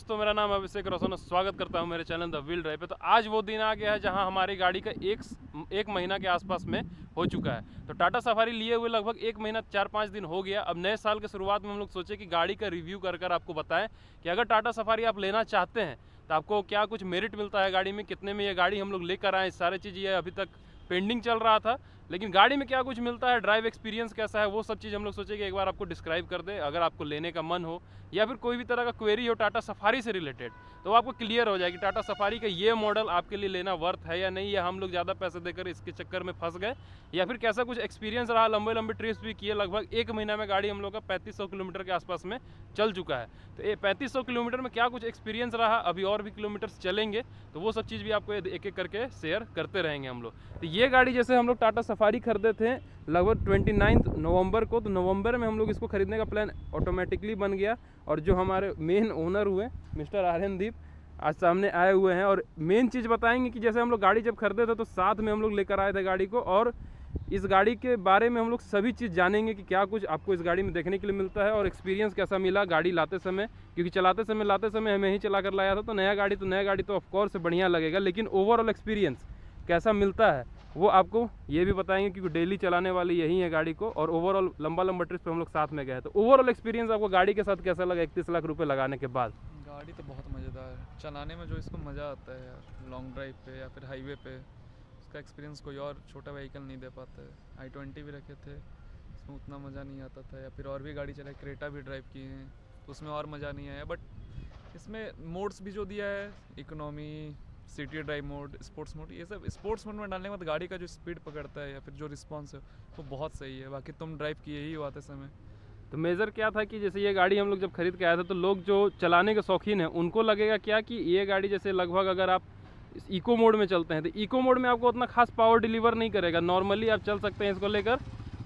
दोस्तों, मेरा नाम अभिषेक रोशन, स्वागत करता हूं मेरे चैनल द व्हील ड्राइव पे। तो आज वो दिन आ गया है जहां हमारी गाड़ी का एक महीना के आसपास में हो चुका है। तो टाटा सफारी लिए हुए लगभग एक महीना 4-5 दिन हो गया। अब नए साल के शुरुआत में हम लोग सोचे कि गाड़ी का रिव्यू कर आपको बताएं कि अगर टाटा सफारी आप लेना चाहते हैं तो आपको क्या कुछ मेरिट मिलता है गाड़ी में, कितने में ये गाड़ी हम लोग लेकर आए। सारी चीज़ ये अभी तक पेंडिंग चल रहा था, लेकिन गाड़ी में क्या कुछ मिलता है, ड्राइव एक्सपीरियंस कैसा है, वो सब चीज़ हम लोग सोचे कि एक बार आपको डिस्क्राइब कर दे। अगर आपको लेने का मन हो या फिर कोई भी तरह का क्वेरी हो टाटा सफारी से रिलेटेड, तो आपको क्लियर हो जाएगी टाटा सफारी का ये मॉडल आपके लिए लेना वर्थ है या नहीं, या हम लोग ज़्यादा पैसे देकर इसके चक्कर में फंस गए, या फिर कैसा कुछ एक्सपीरियंस रहा। लंबे लंबे ट्रिप्स भी किए, लगभग एक महीना में गाड़ी हम लोग का 3500 किलोमीटर के आसपास में चल चुका है। तो ये 3500 किलोमीटर में क्या कुछ एक्सपीरियंस रहा, अभी और भी किलोमीटर्स चलेंगे, तो वो सब चीज़ भी आपको एक एक करके शेयर करते रहेंगे हम लोग। तो ये गाड़ी जैसे हम लोग टाटा सफारी खरीदे थे लगभग 29 नवंबर को, तो नवंबर में हम लोग इसको खरीदने का प्लान ऑटोमेटिकली बन गया। और जो हमारे मेन ओनर हुए मिस्टर आर्यनदीप आज सामने आए हुए हैं, और मेन चीज़ बताएंगे कि जैसे हम लोग गाड़ी जब खरीदे थे तो साथ में हम लोग लेकर आए थे गाड़ी को, और इस गाड़ी के बारे में हम लोग सभी चीज़ जानेंगे कि क्या कुछ आपको इस गाड़ी में देखने के लिए मिलता है और एक्सपीरियंस कैसा मिला गाड़ी लाते समय। क्योंकि लाते समय हमें ही चला कर लाया था, तो नया गाड़ी तो ऑफकोर्स बढ़िया लगेगा, लेकिन ओवरऑल एक्सपीरियंस कैसा मिलता है वो आपको ये भी बताएंगे, क्योंकि डेली चलाने वाली यही है गाड़ी को, और ओवरऑल लंबा ट्रिप पे हम लोग साथ में गए। तो ओवरऑल एक्सपीरियंस आपको गाड़ी के साथ कैसा लगा 31 लाख रुपए लगाने के बाद? गाड़ी तो बहुत मज़ेदार है चलाने में, जो इसको मज़ा आता है यार लॉन्ग ड्राइव पे या फिर हाईवे पे, उसका एक्सपीरियंस कोई और छोटा व्हीकल नहीं दे पाता है। i20 भी रखे थे, उसमें उतना मज़ा नहीं आता था, या फिर और भी गाड़ी चलाई, क्रेटा भी ड्राइव किए हैं तो उसमें और मज़ा नहीं आया। बट इसमें मोड्स भी जो दिया है, economy, city drive mode, sports mode, ये सब स्पोर्ट्स मोड में डालने के बाद गाड़ी का जो स्पीड पकड़ता है या फिर जो रिस्पॉन्स है वो बहुत सही है। बाकी तुम ड्राइव किए ही हो आते समय। तो मेजर क्या था कि जैसे ये गाड़ी हम लोग जब खरीद के आए थे, तो लोग जो चलाने के शौकीन हैं उनको लगेगा क्या कि ये गाड़ी जैसे लगभग अगर आप इको मोड में चलते हैं तो इको मोड में आपको उतना खास पावर डिलीवर नहीं करेगा, नॉर्मली आप चल सकते हैं इसको लेकर।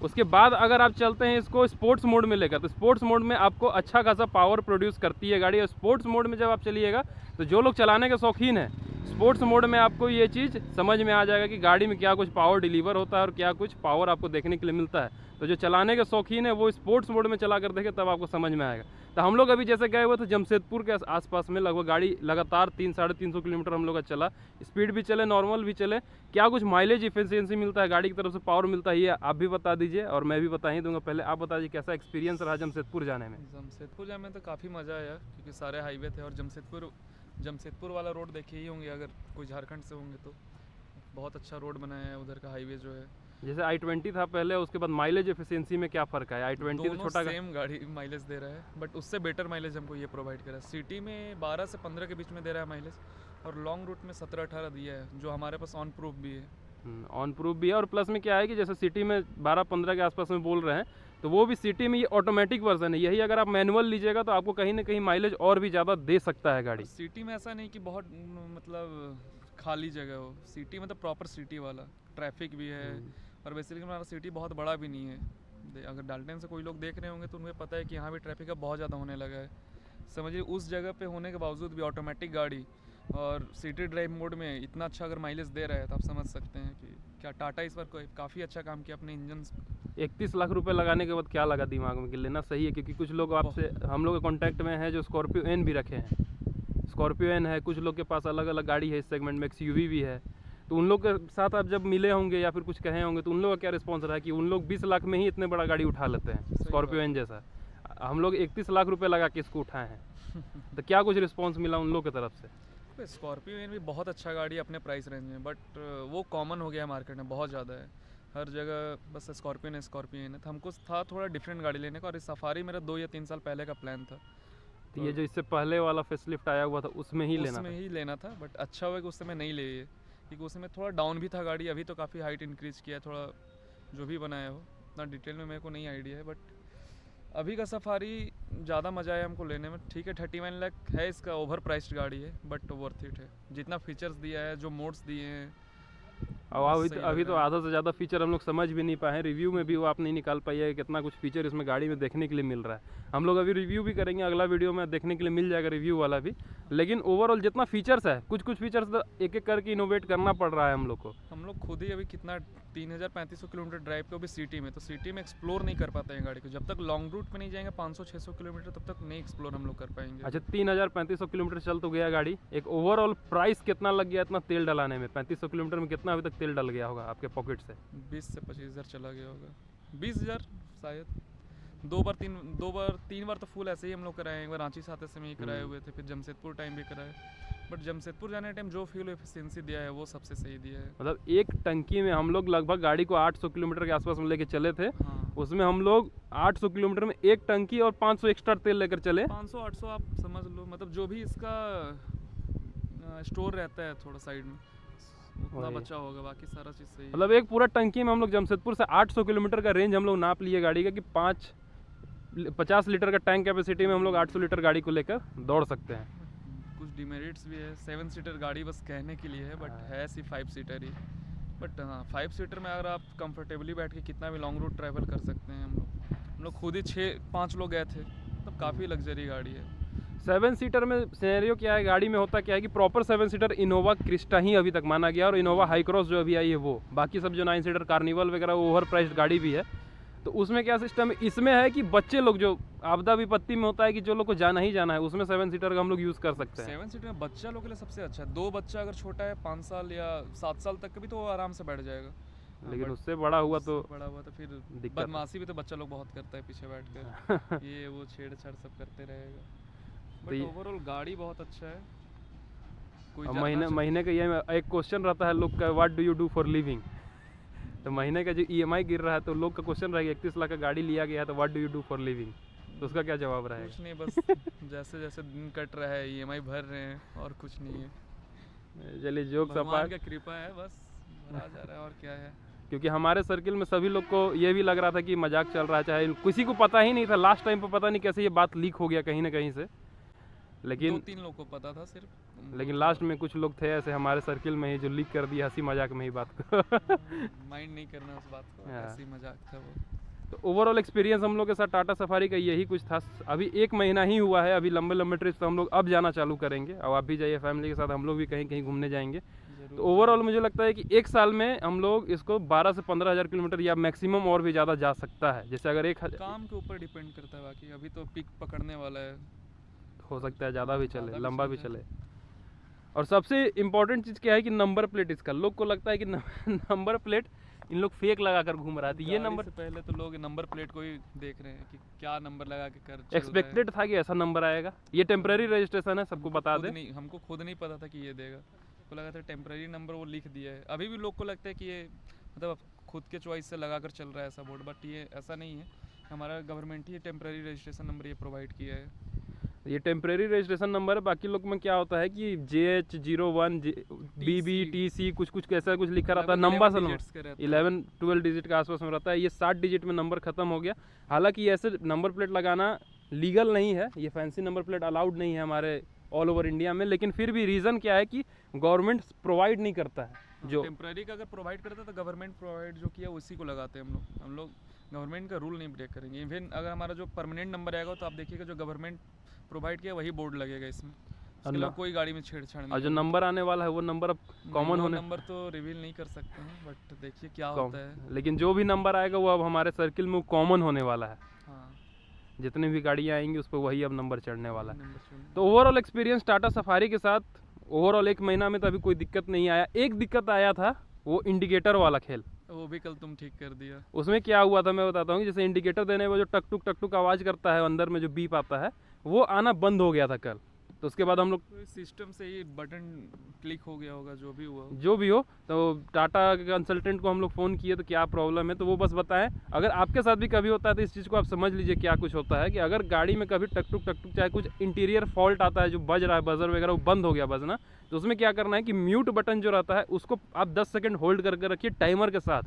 उसके बाद अगर आप चलते हैं इसको स्पोर्ट्स मोड में लेकर, तो स्पोर्ट्स मोड में आपको अच्छा खासा पावर प्रोड्यूस करती है गाड़ी। और स्पोर्ट्स मोड में जब आप चलिएगा तो जो लोग चलाने के शौकीन हैं, स्पोर्ट्स मोड में आपको ये चीज़ समझ में आ जाएगा कि गाड़ी में क्या कुछ पावर डिलीवर होता है और क्या कुछ पावर आपको देखने के लिए मिलता है। तो जो चलाने के शौकीन है वो स्पोर्ट्स मोड में चला कर देखे, तब आपको समझ में आएगा। तो हम लोग अभी जैसे गए हुए थे जमशेदपुर के आसपास में, लगभग गाड़ी लगातार 300-350 किलोमीटर हम लोग का चला, स्पीड भी चले नॉर्मल भी चले। क्या कुछ माइलेज इफिशियंसी मिलता है गाड़ी की तरफ से, पावर मिलता है, ये आप भी बता दीजिए और मैं भी बता ही दूंगा। पहले आप बता दीजिए कैसा एक्सपीरियंस रहा जमशेदपुर जाने में। जमशेदपुर जाने में तो काफ़ी मज़ा आया, क्योंकि सारे हाईवे थे, और जमशेदपुर वाला रोड देखे ही होंगे अगर कोई झारखंड से होंगे तो। बहुत अच्छा रोड बनाया है उधर का, हाईवे जो है। जैसे i20 था पहले, उसके बाद माइलेज एफिशिएंसी में क्या फ़र्क है? i20 तो छोटा सेम गाड़ी माइलेज दे रहा है, बट उससे बेटर माइलेज हमको ये प्रोवाइड कर रहा है। सिटी में 12 से 15 के बीच में दे रहा है माइलेज, और लॉन्ग रूट में 17-18 दिया है, जो हमारे पास ऑन प्रूफ भी है। ऑन प्रूफ भी है, और प्लस में क्या है कि जैसे सिटी में 12-15 के आसपास में बोल रहे हैं, तो वो भी सिटी में ये ऑटोमेटिक वर्जन है। यही अगर आप मैनुअल लीजिएगा तो आपको कहीं ना कहीं माइलेज और भी ज़्यादा दे सकता है गाड़ी। सिटी में ऐसा नहीं कि बहुत मतलब खाली जगह हो, सिटी में तो प्रॉपर सिटी वाला ट्रैफिक भी है, और बेसिकली हमारा सिटी बहुत बड़ा भी नहीं है। अगर डाल्टन से कोई लोग देख रहे होंगे तो उन्हें पता है कि यहाँ भी ट्रैफिक का बहुत ज़्यादा होने लगा है। समझिए उस जगह पे होने के बावजूद भी ऑटोमेटिक गाड़ी और सिटी ड्राइव मोड में इतना अच्छा अगर माइलेज दे रहा है, तो आप समझ सकते हैं कि क्या टाटा इस पर काफ़ी अच्छा काम किया अपने इंजन। 31 लाख रुपए लगाने के बाद क्या लगा दिमाग में कि लेना सही है? क्योंकि कुछ लोग आपसे, हम लोग के कॉन्टैक्ट में है जो स्कॉर्पियो एन भी रखे हैं, स्कॉर्पियो एन है, कुछ लोग के पास अलग अलग गाड़ी है इस सेगमेंट में, XUV भी है। तो उन लोग के साथ आप जब मिले होंगे या फिर कुछ कहे होंगे, तो उन लोग का क्या रिस्पॉन्स रहा है कि उन लोग 20 लाख में ही इतने बड़ा गाड़ी उठा लेते हैं स्कॉर्पियो एन जैसा, हम लोग 31 लाख रुपए लगा के इसको उठाए हैं। तो क्या कुछ रिस्पॉन्स मिला उन लोग की तरफ से? स्कॉर्पियो एन भी बहुत अच्छा गाड़ी है अपने प्राइस रेंज में, बट वो कॉमन हो गया मार्केट में, बहुत ज़्यादा है हर जगह, बस स्कॉर्पियो है। तो हमको था थोड़ा डिफरेंट गाड़ी लेने का, और इस सफारी मेरा 2 या 3 साल पहले का प्लान था। तो ये जो इससे पहले वाला फेसलिफ्ट आया हुआ था उसमें ही लेना था, बट अच्छा हुआ कि उस समय नहीं लिए, क्योंकि उस समय थोड़ा डाउन भी था गाड़ी। अभी तो काफ़ी हाइट इंक्रीज़ किया है थोड़ा, जो भी बनाया हो इतना डिटेल में मेरे को नहीं आइडिया है। बट अभी का सफारी ज़्यादा मज़ा आया हमको लेने में। ठीक है 31 लाख है इसका, ओवर प्राइस्ड गाड़ी है, बट वर्थ इट है। जितना फीचर्स दिया है, जो मोड्स दिए हैं, और बस सही लग अभी तो रहा है। आधा से ज़्यादा फीचर हम लोग समझ भी नहीं पाए हैं, रिव्यू में भी वो आप नहीं निकाल पाई है कि कितना कुछ फीचर इसमें गाड़ी में देखने के लिए मिल रहा है। हम लोग अभी रिव्यू भी करेंगे, अगला वीडियो में देखने के लिए मिल जाएगा रिव्यू वाला भी। लेकिन ओवरऑल जितना फीचर्स है, कुछ कुछ फीचर्स तो एक एक करके इनोवेट करना पड़ रहा है हम लोग को। हम लोग खुद ही अभी कितना 3500 किलोमीटर ड्राइव पे, अभी सिटी में, तो सिटी में एक्सप्लोर नहीं कर पाते हैं गाड़ी को। जब तक लॉन्ग रूट पे नहीं जाएंगे 500-600 किलोमीटर, तब तक नहीं एक्सप्लोर हम लोग कर पाएंगे। अच्छा, 3500 किलोमीटर चल तो गया गाड़ी। एक ओवरऑल प्राइस कितना लग गया इतना तेल डलाने में? 3500 किलोमीटर में कितना अभी तक तेल डल गया होगा आपके पॉकेट से? 20 से 25 हज़ार चला गया होगा, 20 हज़ार शायद। तीन बार तो फुल ऐसे ही हम लोग कराए। एक बार रांची से आते समय ही कराए हुए थे, फिर जमशेदपुर टाइम भी कराए। बट जमशेदपुर जाने टाइम जो फ्यूल एफिशिएंसी दिया है वो सबसे सही दिया है। मतलब एक टंकी में हम लोग लगभग गाड़ी को 800 किलोमीटर के आसपास में लेके चले थे। हाँ, उसमें हम लोग 800 किलोमीटर में एक टंकी और 500 एक्स्ट्रा तेल लेकर चले। 500-800 आप समझ लो, मतलब जो भी इसका स्टोर रहता है थोड़ा साइड में, उतना वही। बचा होगा, बाकी सारा चीज़ सही है। मतलब एक पूरा टंकी में हम लोग जमशेदपुर से 800 किलोमीटर का रेंज हम लोग नाप लिए गाड़ी का कि 50 लीटर का टैंक कैपेसिटी में हम लोग 800 लीटर गाड़ी को लेकर दौड़ सकते हैं। कुछ डिमेरिट्स भी है। 7 सीटर गाड़ी बस कहने के लिए है, बट है सिर्फ 5 सीटर ही। बट हाँ, 5 सीटर में अगर आप कंफर्टेबली बैठ के कितना भी लॉन्ग रूट ट्रैवल कर सकते हैं। हम लोग खुद ही 5 लोग गए थे, तब काफ़ी लग्जरी गाड़ी है। 7 सीटर में सिनेरियो क्या है, गाड़ी में होता क्या है कि प्रॉपर 7 सीटर इनोवा क्रिस्टा ही अभी तक माना गया, और इनोवा हाई क्रॉस जो अभी आई है वो। बाकी सब जो 9 सीटर कार्निवल वगैरह वो ओवर प्राइस्ड गाड़ी भी है। तो उसमें क्या सिस्टम है, इसमें है कि बच्चे लोग जो आपदा विपत्ति में होता है कि जो लोग को जाना ही जाना है, उसमें 7 सीटर का हम लोग यूज़ कर सकते हैं। 7 सीटर में बच्चा लोग के लिए सबसे अच्छा है। 2 बच्चा अगर छोटा है 5 साल या 7 साल तक का भी, तो वो आराम से बैठ जाएगा। लेकिन बट उससे बड़ा हुआ तो बड़ा हुआ तो फिर दिक्कत है। बदमाशी भी तो बच्चा लोग बहुत करता है पीछे बैठ कर। ये वो छेड़छाड़ सब करते रहेगा। बट ये- ओवरऑल गाड़ी बहुत अच्छा है। कोई अब जानना महीने का ये एक क्वेश्चन रहता है लोग का, what do you do for living. तो महीने का जो EMI गिर रहा है, तो लोग का क्वेश्चन रहेगा 31 लाख का गाड़ी लिया गया है तो what do you do for living, तो उसका क्या जवाब कुछ रहेगा? नहीं, बस जैसे जैसे दिन कट रहा है EMI भर रहे हैं, और कुछ नहीं है। चलिए, जोक भगवान सपाट। का कृपा है, बस भरा जा रहा है, और क्या है। क्योंकि हमारे सर्किल में सभी लोग को ये भी लग रहा था कि मजाक चल रहा है, चाहे किसी को पता ही नहीं था। लास्ट टाइम पे पता नहीं कैसे ये बात लीक हो गया कहीं ना कहीं से, लेकिन 2-3 लोग को पता था सिर्फ। लेकिन लास्ट में कुछ लोग थे ऐसे हमारे सर्किल में ही जो लीक कर दिया हंसी मजाक में ही बात को। माइंड नहीं करना उस बात को, हाँ। ऐसी मजाक था वो। तो ओवरऑल एक्सपीरियंस हम लोग के साथ टाटा सफारी का यही कुछ था। अभी 1 महीना ही हुआ है, अभी लंबे लंबे ट्रिप्स तो हम लोग अब जाना चालू करेंगे, और आप भी जाइए फैमिली के साथ, हम लोग भी कहीं कहीं घूमने जाएंगे। जरूर। तो ओवरऑल मुझे लगता है कि 1 साल में हम लोग इसको 12 से 15 हज़ार किलोमीटर या मैक्सिमम और भी ज़्यादा जा सकता है। जैसे अगर 1 काम के ऊपर डिपेंड करता है, बाकी अभी तो पिक पकड़ने वाला है। हो सकता है ज़्यादा भी चले, ज़्यादा भी लंबा भी चल चले। और सबसे इम्पोर्टेंट चीज़ क्या है कि नंबर प्लेट इसका, लोग को लगता है कि नंबर प्लेट इन लोग फेक लगा कर घूम रहा था। ये गाड़ी नंबर से पहले तो लोग नंबर प्लेट को ही देख रहे हैं कि क्या नंबर लगा के कर चल रहा है। एक्सपेक्टेड था कि ऐसा नंबर आएगा। ये टेम्पररी रजिस्ट्रेशन है, सबको बता दे। हमको खुद नहीं पता था कि ये देगा। को लगा था टेम्पररी नंबर वो लिख दिया है। अभी भी लोग को लगता है कि ये मतलब खुद के चॉइस से लगा कर चल रहा है ऐसा बोर्ड, बट ये ऐसा नहीं है। हमारा गवर्नमेंट ही टेम्पररी रजिस्ट्रेशन नंबर ये प्रोवाइड किया है। ये टेम्परेरी रजिस्ट्रेशन नंबर है। बाकी लोग में क्या होता है कि JH01 BBTC कुछ ऐसा कुछ लिखा रहता है, नंबर से 11-12 डिजिट का आसपास में रहता है। ये 60 डिजिट में नंबर खत्म हो गया। हालांकि ऐसे नंबर प्लेट लगाना लीगल नहीं है, ये फैंसी नंबर प्लेट अलाउड नहीं है हमारे ऑल ओवर इंडिया में। लेकिन फिर भी रीज़न क्या है कि गवर्नमेंट प्रोवाइड नहीं करता है। जो टेम्पररी का अगर प्रोवाइड करता है तो गवर्नमेंट प्रोवाइड जो किया उसी को लगाते हैं हम लोग गवर्नमेंट का रूल नहीं ब्रेक करेंगे। इवन अगर हमारा जो परमानेंट नंबर आएगा तो आप देखिएगा जो गवर्नमेंट प्रोवाइड किया वही बोर्ड लगेगा इसमें। उसके अलावा कोई गाड़ी में छेड़छाड़ नहीं। और जो नंबर आने वाला है वो नंबर अब कॉमन होने, नंबर तो रिवील नहीं कर सकते हैं, बट देखिए क्या होता है। लेकिन जो भी नंबर आएगा वो अब हमारे सर्किल में कॉमन होने वाला है। हाँ, जितनी भी गाड़ियाँ आएंगी उस पर वही अब नंबर चढ़ने वाला है। नंबर सुन। तो ओवरऑल एक्सपीरियंस टाटा सफारी के साथ ओवरऑल 1 महीना में तो अभी कोई दिक्कत नहीं आया। एक दिक्कत आया था, वो इंडिकेटर वाला खेल। वो भी कल तुम ठीक कर दिया। उसमें क्या हुआ था मैं बताता हूँ। जैसे इंडिकेटर देने में जो टक टुक आवाज़ करता है, अंदर में जो बीप आता है, वो आना बंद हो गया था कल। तो उसके बाद हम लोग तो सिस्टम से ही बटन क्लिक हो गया होगा, जो भी हुआ। जो भी हो, तो टाटा के कंसल्टेंट को हम लोग फ़ोन किए तो क्या प्रॉब्लम है, तो वो बस बताएं। अगर आपके साथ भी कभी होता है तो इस चीज़ को आप समझ लीजिए क्या कुछ होता है कि अगर गाड़ी में कभी टक टुक चाहे कुछ इंटीरियर फॉल्ट आता है, जो बज रहा है बजर वगैरह, वो बंद हो गया बजना, तो उसमें क्या करना है कि म्यूट बटन जो रहता है उसको आप 10 सेकंड होल्ड करके रखिए टाइमर के साथ,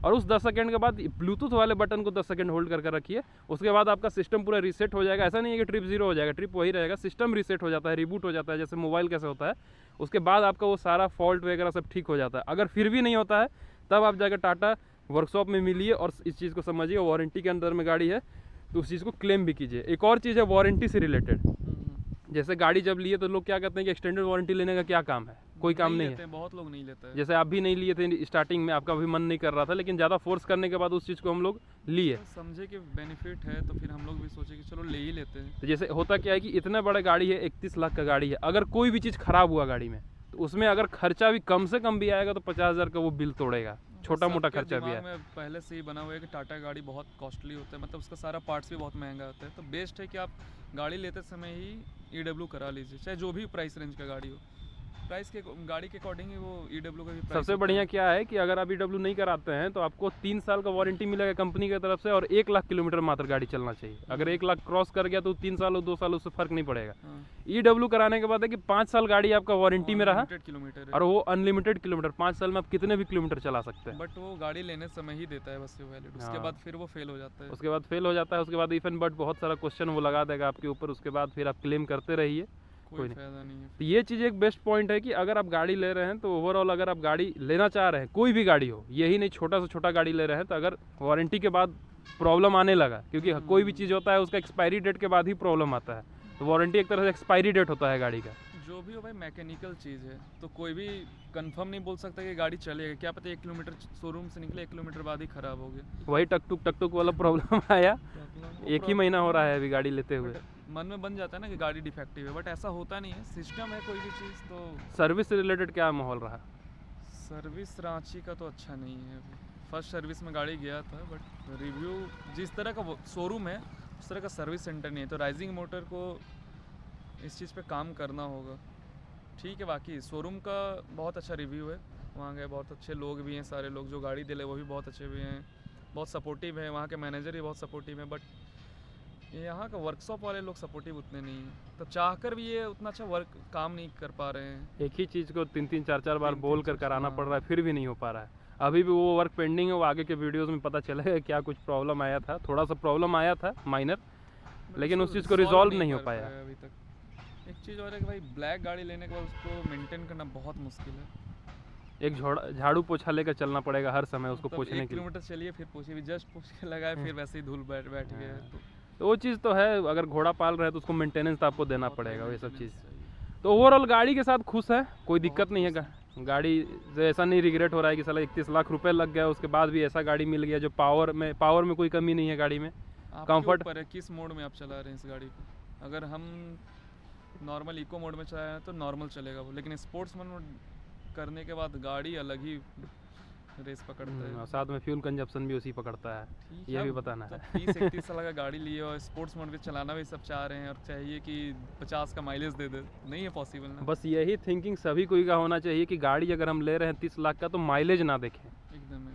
और उस 10 सेकंड के बाद ब्लूटूथ वाले बटन को 10 सेकंड होल्ड करके रखिए, उसके बाद आपका सिस्टम पूरा रीसेट हो जाएगा। ऐसा नहीं है कि ट्रिप जीरो हो जाएगा, ट्रिप वही रहेगा, सिस्टम रीसेट हो जाता है, रिबूट हो जाता है, जैसे मोबाइल कैसे होता है। उसके बाद आपका वो सारा फॉल्ट वगैरह सब ठीक हो जाता है। अगर फिर भी नहीं होता है तब आप जाकर टाटा वर्कशॉप में मिलिए और इस चीज़ को समझिए। वारंटी के अंदर में गाड़ी है तो उस चीज़ को क्लेम भी कीजिए। एक और चीज़ है वारंटी से रिलेटेड, जैसे गाड़ी जब लिए तो लोग क्या कहते हैं कि एक्सटेंडेड वारंटी लेने का क्या काम है, कोई काम नहीं है। बहुत लोग नहीं लेते हैं। जैसे आप भी नहीं लिए थे स्टार्टिंग में, आपका भी मन नहीं कर रहा था, लेकिन ज़्यादा फोर्स करने के बाद उस चीज़ को हम लोग लिए। समझे कि बेनिफिट है तो फिर हम लोग भी सोचे कि चलो ले ही लेते हैं। तो जैसे होता क्या है कि इतना बड़ा गाड़ी है, 31 लाख का गाड़ी है, अगर कोई भी चीज़ खराब हुआ गाड़ी में तो उसमें अगर खर्चा भी कम से कम भी आएगा तो 50,000 का वो बिल तोड़ेगा, छोटा मोटा सबके खर्चा भी दिमाग है। में पहले से ही बना हुआ है कि टाटा की गाड़ी बहुत कॉस्टली होता है, मतलब उसका सारा पार्ट्स भी बहुत महंगा होता है। तो बेस्ट है कि आप गाड़ी लेते समय ही ईडब्ल्यू करा लीजिए, चाहे जो भी प्राइस रेंज का गाड़ी हो। प्राइस के गाड़ी के अकॉर्डिंग ही वो ईडब्ल्यू का भी प्राइस सबसे बढ़िया क्या है कि अगर आप ईडब्ल्यू नहीं कराते हैं तो आपको 3 साल का वारंटी मिलेगा कंपनी की तरफ से, और 1 लाख किलोमीटर मात्र गाड़ी चलना चाहिए। अगर 1 लाख क्रॉस कर गया तो 3 साल और 2 साल उससे फर्क नहीं पड़ेगा। ईडब्ल्यू कराने के बाद है कि 5 साल गाड़ी आपका वारंटी में रहा किलोमीटर और वो अनलिमिटेड किलोमीटर, 5 साल में आप कितने भी किलोमीटर चला सकते हैं। बट वो गाड़ी लेने समय ही देता है बस ये वैलिड, उसके हाँ। बाद फिर वो फेल हो जाता है। उसके बाद फेल हो जाता है, उसके बाद इफन बट बहुत सारा क्वेश्चन वो लगा देगा आपके ऊपर, उसके बाद फिर आप क्लेम करते रहिए, कोई नहीं। फायदा नहीं है। तो ये चीज़ एक बेस्ट पॉइंट है कि अगर आप गाड़ी ले रहे हैं तो ओवरऑल अगर आप गाड़ी लेना चाह रहे हैं, कोई भी गाड़ी हो, यही नहीं छोटा से छोटा गाड़ी ले रहे हैं, तो अगर वारंटी के बाद प्रॉब्लम आने लगा, क्योंकि कोई भी चीज़ होता है उसका एक्सपायरी डेट के बाद ही प्रॉब्लम आता है, तो वारंटी एक तरह से एक्सपायरी डेट होता है गाड़ी का। जो भी हो भाई, मैकेनिकल चीज़ है तो कोई भी कंफर्म नहीं बोल सकता कि गाड़ी चलेगा। क्या पता 1 किलोमीटर शोरूम से निकले, 1 किलोमीटर बाद ही खराब हो गया। वही टक टुक वाला प्रॉब्लम आया, एक ही महीना हो रहा है अभी गाड़ी लेते हुए। मन में बन जाता है ना कि गाड़ी डिफेक्टिव है, बट ऐसा होता नहीं है, सिस्टम है कोई भी चीज़। तो सर्विस से रिलेटेड क्या माहौल रहा? सर्विस रांची का तो अच्छा नहीं है। फर्स्ट सर्विस में गाड़ी गया था, बट रिव्यू जिस तरह का शोरूम है उस तरह का सर्विस सेंटर नहीं है। तो राइजिंग मोटर को इस चीज़ पे काम करना होगा। ठीक है, बाकी शोरूम का बहुत अच्छा रिव्यू है, वहाँ गए बहुत अच्छे लोग भी हैं, सारे लोग जो गाड़ी दिले वो भी बहुत अच्छे भी हैं, बहुत सपोर्टिव है, वहाँ के मैनेजर भी बहुत सपोर्टिव है। बट यहाँ का वर्कशॉप वाले लोग सपोर्टिव उतने नहीं हैं, तो चाहकर भी ये उतना अच्छा वर्क काम नहीं कर पा रहे हैं। एक ही चीज़ को 3-3 4-4 बार बोल कर कराना हाँ। पड़ रहा है, फिर भी नहीं हो पा रहा है। अभी भी वो वर्क पेंडिंग है, वो आगे के वीडियोस में पता चलेगा क्या कुछ प्रॉब्लम आया था, थोड़ा सा प्रॉब्लम आया था माइनर, लेकिन उस चीज़ को रिजॉल्व नहीं हो कर पाया अभी तक। एक चीज़ और है कि भाई ब्लैक गाड़ी लेने के बाद उसको मेंटेन करना बहुत मुश्किल है। एक झाड़ू पोछा लेकर चलना पड़ेगा हर समय उसको मतलब पोछने 1 के लिए। किलोमीटर चलिए फिर पोछिए, भी जस्ट पोछ के लगाए फिर वैसे ही धूल बैठ गया है। तो वो चीज़ तो है, अगर घोड़ा पाल रहे हैं तो उसको मेंटेनेंस तो आपको देना बहुत पड़ेगा, वो सब maintenance चीज़। चाहिए। तो ओवरऑल गाड़ी के साथ खुश है, कोई बहुत दिक्कत नहीं है। खुश गाड़ी से ऐसा नहीं रिग्रेट हो रहा है कि साला 31 लाख रुपए लग गया, उसके बाद भी ऐसा गाड़ी मिल गया जो पावर में कोई कमी नहीं है गाड़ी में। आपके कंफर्ट ऊपर है किस मोड में आप चला रहे हैं इस गाड़ी को। अगर हम नॉर्मल इको मोड में चला रहे हैं तो नॉर्मल चलेगा वो, लेकिन स्पोर्ट्स मोड करने के बाद गाड़ी अलग ही रेस पकड़ता है। और साथ में फ्यूल कंजप्शन भी उसी पकड़ता है, ठीक ये है, भी बताना है। 30-31 साल का गाड़ी लिए और स्पोर्ट्स मोड में चलाना भी सब चाह रहे हैं, और चाहिए कि 50 का माइलेज दे दे, नहीं है पॉसिबल ना। बस यही थिंकिंग सभी कोई का होना चाहिए कि गाड़ी अगर हम ले रहे हैं 30 लाख का तो माइलेज ना देखें। एकदम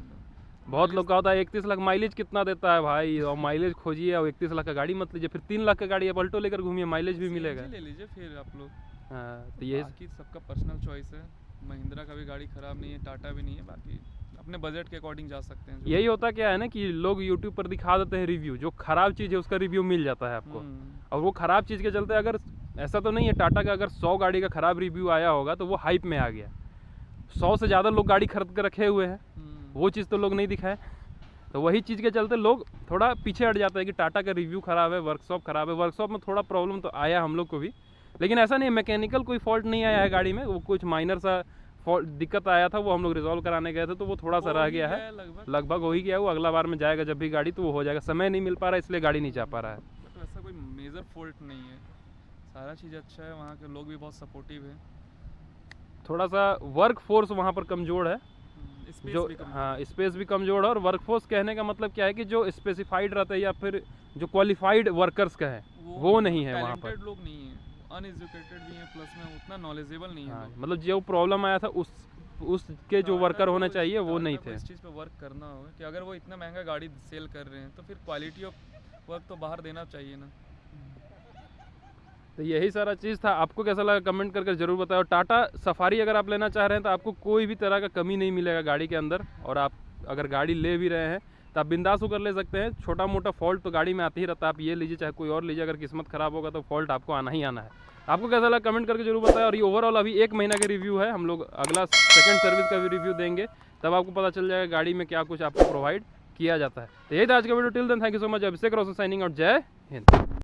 बहुत लोग का होता है 31 लाख माइलेज कितना देता है भाई, और माइलेज खोजिए और 31 लाख का गाड़ी मत लीजिए, फिर 3 लाख का गाड़ी आप अल्टो लेकर घूमिए, माइलेज भी मिलेगा। ले लीजिए फिर आप लोग। हाँ, तो ये बाकी सबका पर्सनल चॉइस है। महिंद्रा का भी गाड़ी खराब नहीं है, टाटा भी नहीं है, बाकी अपने बजट के अकॉर्डिंग जा सकते हैं। यही होता क्या है ना कि लोग यूट्यूब पर दिखा देते हैं रिव्यू, जो खराब चीज़ है उसका रिव्यू मिल जाता है आपको, और वो खराब चीज़ के चलते अगर ऐसा तो नहीं है टाटा का अगर 100 गाड़ी का खराब रिव्यू आया होगा तो वो हाइप में आ गया, 100 से ज़्यादा लोग गाड़ी खरीद कर रखे हुए हैं, वो चीज़ तो लोग नहीं दिखाए, तो वही चीज़ के चलते लोग थोड़ा पीछे हट जाता है कि टाटा का रिव्यू ख़राब है, वर्कशॉप ख़राब है। वर्कशॉप में थोड़ा प्रॉब्लम तो आया हम लोग को भी, लेकिन ऐसा नहीं मैकेनिकल कोई फॉल्ट नहीं आया है गाड़ी में, वो कुछ माइनर सा फॉल्ट दिक्कत आया था, वो हम लोग रिजॉल्व कराने गए थे, तो वो थोड़ा सा रह गया है, लगभग हो ही गया। वो अगला बार में जाएगा जब भी गाड़ी तो वो हो जाएगा, समय नहीं मिल पा रहा है इसलिए गाड़ी नहीं जा पा रहा है। तो ऐसा कोई मेजर फॉल्ट नहीं है, सारा चीज़ अच्छा है, वहाँ के लोग भी बहुत सपोर्टिव है। थोड़ा सा वर्क फोर्स वहाँ पर कमज़ोर है, जो स्पेस हाँ स्पेस भी कमज़ोर है, और वर्कफोर्स कहने का मतलब क्या है कि जो स्पेसिफाइड रहता है या फिर जो क्वालिफाइड वर्कर्स का है वो नहीं है वहाँ पर। लोग नहीं है, अनएजुकेटेड भी हैं, प्लस में उतना नॉलेजेबल नहीं है। हाँ, मतलब जो प्रॉब्लम आया था उसके जो वर्कर होने चाहिए वो नहीं थे। इस चीज़ पे वर्क करना होगा कि अगर वो इतना महंगा गाड़ी सेल कर रहे हैं तो फिर क्वालिटी ऑफ वर्क तो बाहर देना चाहिए ना। तो यही सारा चीज़ था। आपको कैसा लगा कमेंट करके ज़रूर बताओ। टाटा सफारी अगर आप लेना चाह रहे हैं तो आपको कोई भी तरह का कमी नहीं मिलेगा गाड़ी के अंदर, और आप अगर गाड़ी ले भी रहे हैं तो आप बिंदास होकर ले सकते हैं। छोटा मोटा फॉल्ट तो गाड़ी में आते ही रहता है, आप ये लीजिए चाहे कोई और लीजिए, अगर किस्मत ख़राब होगा तो फॉल्ट आपको आना ही आना है। आपको कैसा लगा कमेंट करके जरूर बताएं। और ये ओवरऑल अभी 1 महीना का रिव्यू है, हम लोग अगला सेकंड सर्विस का भी रिव्यू देंगे, तब आपको पता चल जाएगा गाड़ी में क्या कुछ आपको प्रोवाइड किया जाता है। तो यही था आज का video. Till then thank you so much. Abhishek Roshan signing out. जय हिंद।